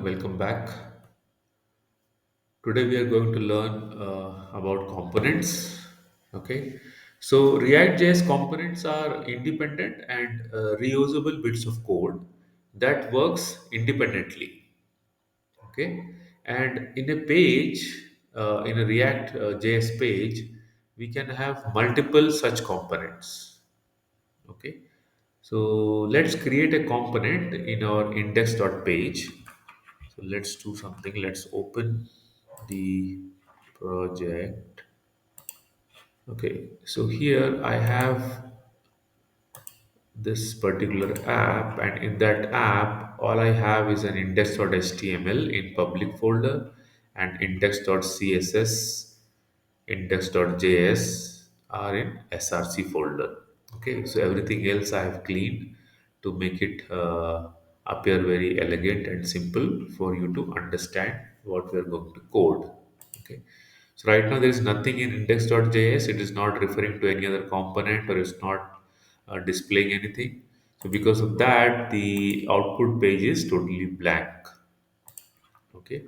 welcome back. Today we are going to learn about components. Okay, so React.js components are independent and reusable bits of code that works independently. Okay, and in a page, in a React.js page, we can have multiple such components. Okay, so let's create a component in our index.page. So let's do something. Let's open the project. Okay, so here I have this particular app, and in that app, all I have is an index.html in public folder and index.css, index.js are in src folder. Okay, so everything else I have cleaned to make it appear very elegant and simple for you to understand what we are going to code. Okay, so right now there is nothing in index.js. It is not referring to any other component or it's not displaying anything. So because of that, the output page is totally blank. Okay,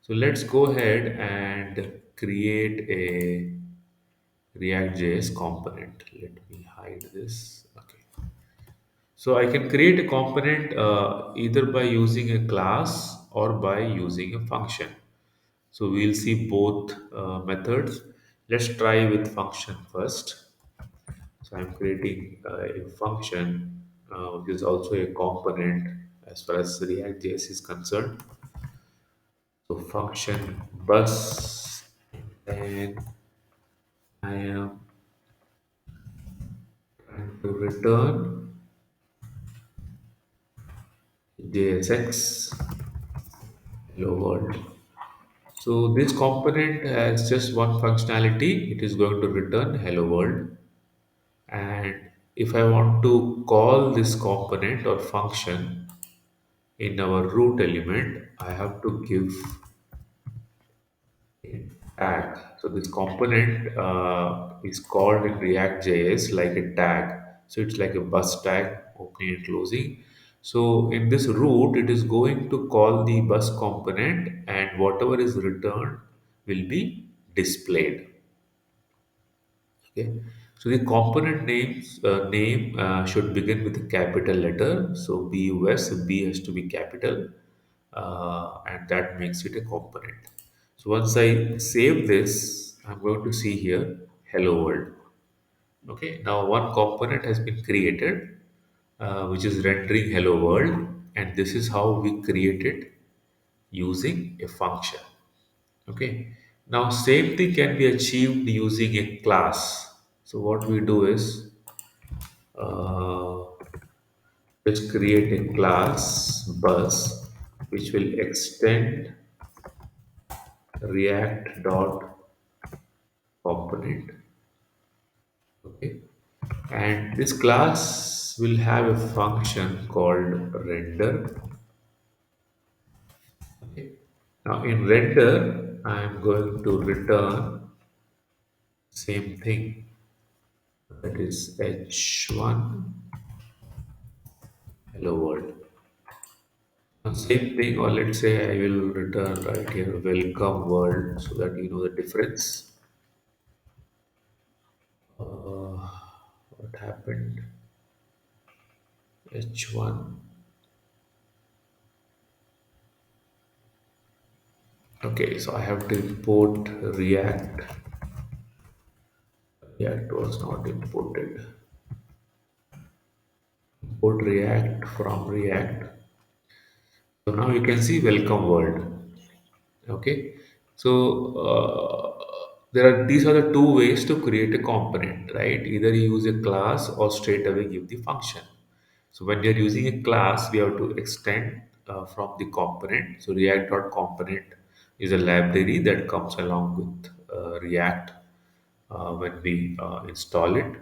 so let's go ahead and create a React.js component. Let me hide this. Okay. So I can create a component either by using a class or by using a function. So we'll see both methods. Let's try with function first. So I'm creating a function which is also a component as far as React.js is concerned. So function bus, and I am trying to return JSX hello world. So this component has just one functionality. It is going to return hello world. And if I want to call this component or function in our root element, I have to give a tag. So this component is called in React.js like a tag. So it's like a bus tag, opening and closing. So in this root, it is going to call the bus component, and whatever is returned will be displayed. Okay. So the component name should begin with a capital letter. So BUS, B has to be capital, and that makes it a component. So once I save this, I'm going to see here hello world. Okay. Now one component has been created, which is rendering hello world, and this is how we create it using a function. Okay. Now same thing can be achieved using a class. So what we do is uh, let's create a class bus which will extend react dot component. Okay. And this class will have a function called render. Okay. Now in render, I am going to return same thing, that is h1 hello world. Same thing, or let's say I will return right here, welcome world, so that you know the difference. What happened? H1. Okay, so I have to import React. React was not imported. Import React from React. So now you can see welcome world. Okay, so there are these are the two ways to create a component, right? Either you use a class or straight away give the function. So when you're using a class, we have to extend from the component. So react.component is a library that comes along with React when we install it.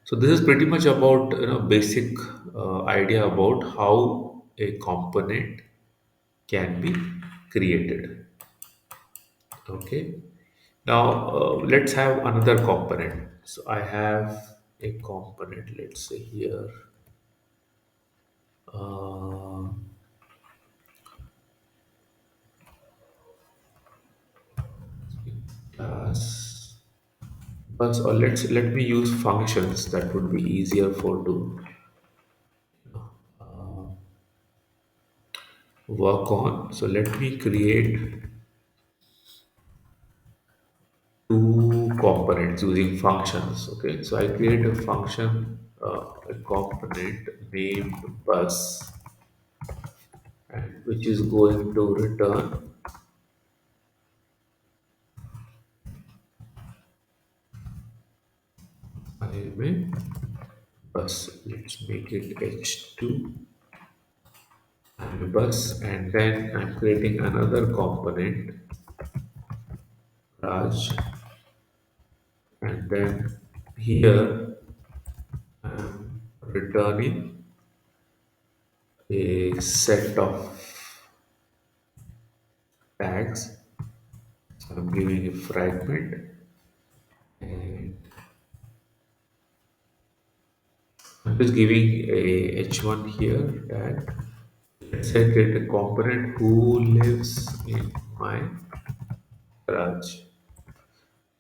So this is pretty much about basic idea about how a component can be created. Okay. Now let's have another component. So I have a component. Let's say here. Uh, bus bus, or let me use functions that would be easier for to work on. So let me create two components using functions. Okay, so I create a function, a component named bus, and which is going to return I'm bus. Let's make it h2 I'm a bus, and then I'm creating another component Raj, and then here I'm returning a set of tags. So I'm giving a fragment, and I'm just giving a h1 here tag. Let's say create a component who lives in my garage.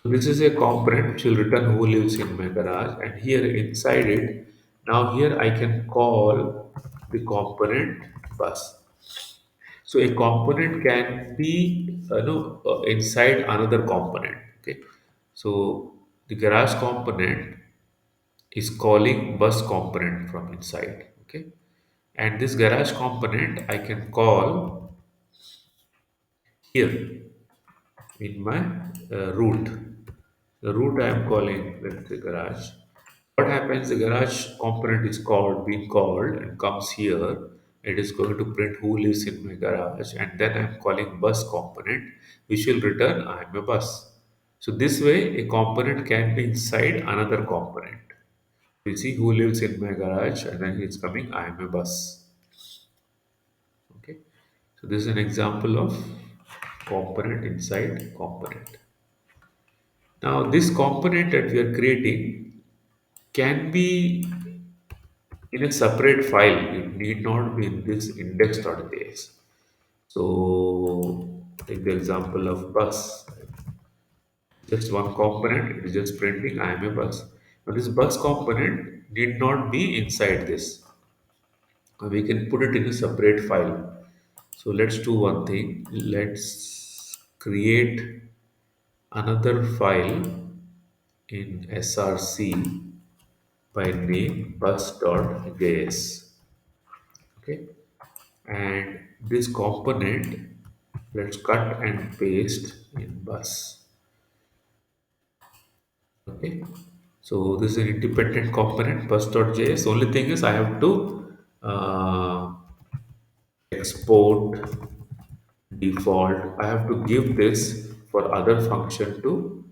So this is a component which will return who lives in my garage, and here inside it, now here I can call the component bus. So a component can be inside another component. Okay, so the garage component is calling bus component from inside. Okay, and this garage component I can call here in my root. The root I am calling, let's say, garage. What happens? The garage component is being called, and comes here. It is going to print who lives in my garage, and then I'm calling bus component, which will return I'm a bus. So this way, a component can be inside another component. You see who lives in my garage, and then it's coming I'm a bus. Okay. So this is an example of component inside component. Now this component that we are creating can be in a separate file. It need not be in this index.js. So take the example of bus. Just one component, it is just printing I am a bus. Now this bus component need not be inside this. We can put it in a separate file. So let's do one thing. Let's create another file in src by name bus.js. Okay, and this component, let's cut and paste in bus. Okay, so this is an independent component bus.js. Only thing is I have to export default. I have to give this for other function to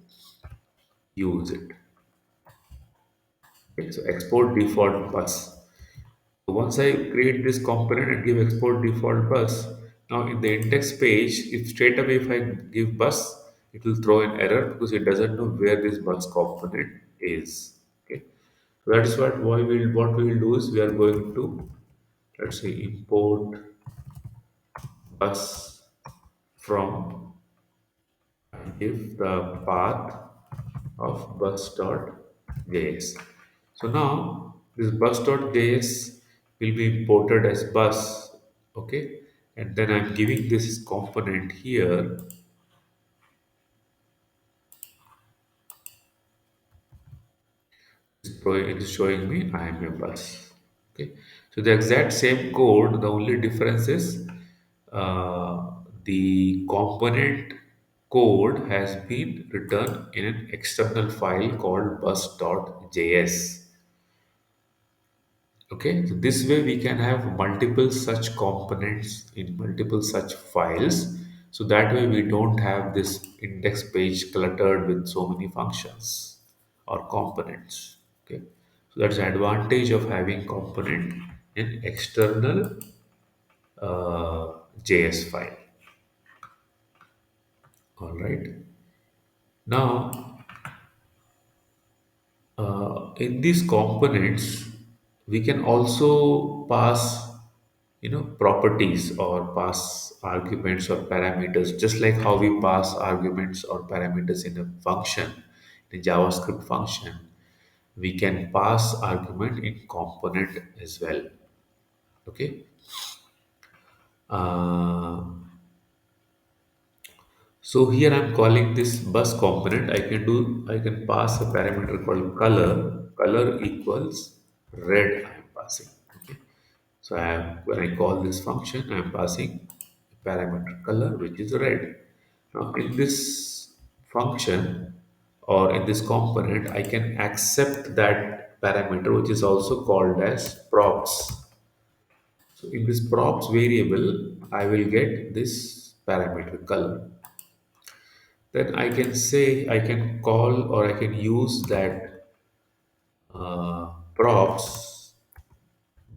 use it. Okay, so export default bus. So once I create this component and give export default bus, now in the index page, if straight away if I give bus, it will throw an error because it doesn't know where this bus component is. Okay, so that is what we will do is we are going to, let's say, import bus from, and give the path of bus.js. So now this bus.js will be imported as bus, okay, and then I'm giving this component here. It is showing me I am a bus. Okay, so the exact same code. The only difference is the component code has been written in an external file called bus.js. Okay, so this way we can have multiple such components in multiple such files. So that way we don't have this index page cluttered with so many functions or components. Okay, so that's the advantage of having component in external JS file. All right. Now, in these components, we can also pass properties or pass arguments or parameters, just like how we pass arguments or parameters in a function, in a JavaScript function. We can pass argument in component as well. Okay. uh, so here I'm calling this bus component. I can pass a parameter called color equals red. I'm passing. Okay. So when I call this function, I'm passing a parameter color, which is red. Now, in this function or in this component, I can accept that parameter, which is also called as props. So in this props variable, I will get this parameter color. Then I can say, I can call or I can use that props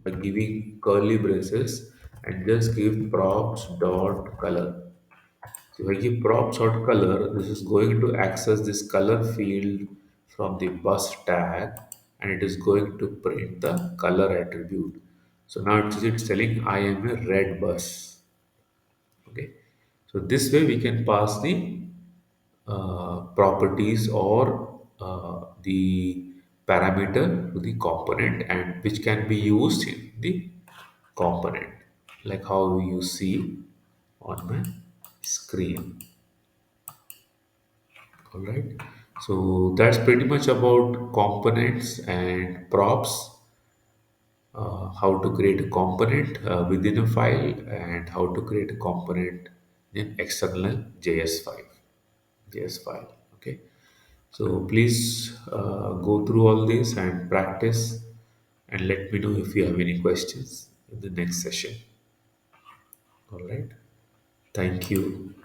by giving curly braces and just give props dot color. So if I give props dot color, this is going to access this color field from the bus tag, and it is going to print the color attribute. So now it's telling I am a red bus. Okay. So this way we can pass the properties or the parameter to the component, and which can be used in the component, like how you see on my screen. All right. So that's pretty much about components and props, how to create a component within a file, and how to create a component in external JS file. Okay. So please go through all this and practice, and let me know if you have any questions in the next session. All right. Thank you.